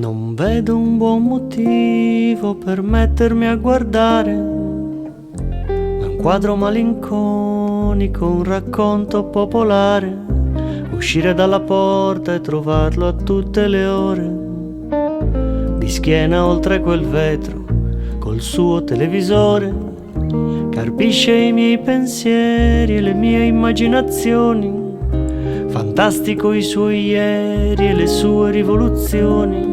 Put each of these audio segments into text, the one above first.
Non vedo un buon motivo per mettermi a guardare, ma un quadro malinconico, un racconto popolare, uscire dalla porta e trovarlo a tutte le ore, di schiena oltre quel vetro, col suo televisore, carpisce i miei pensieri e le mie immaginazioni, fantastico i suoi ieri e le sue rivoluzioni.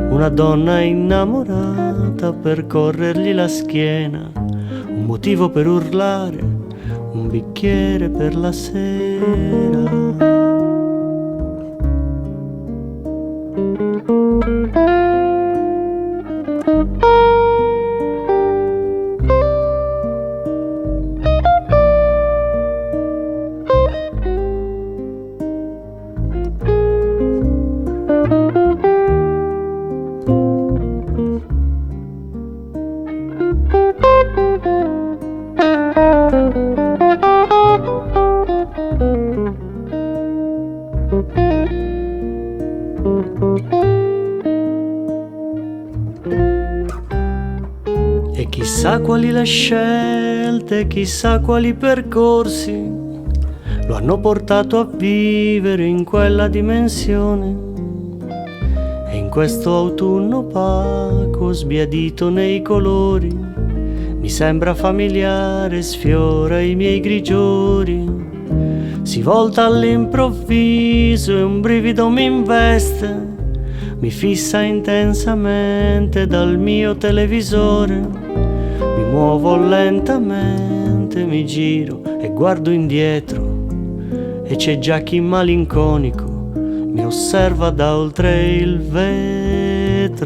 Una donna innamorata per corrergli la schiena, un motivo per urlare, un bicchiere per la sera. E chissà quali le scelte, chissà quali percorsi lo hanno portato a vivere in quella dimensione. E in questo autunno opaco, sbiadito nei colori, mi sembra familiare, sfiora i miei grigiori. Si volta all'improvviso e un brivido mi investe, mi fissa intensamente dal mio televisore. Mi muovo lentamente, mi giro e guardo indietro, e c'è già chi malinconico mi osserva da oltre il vetro.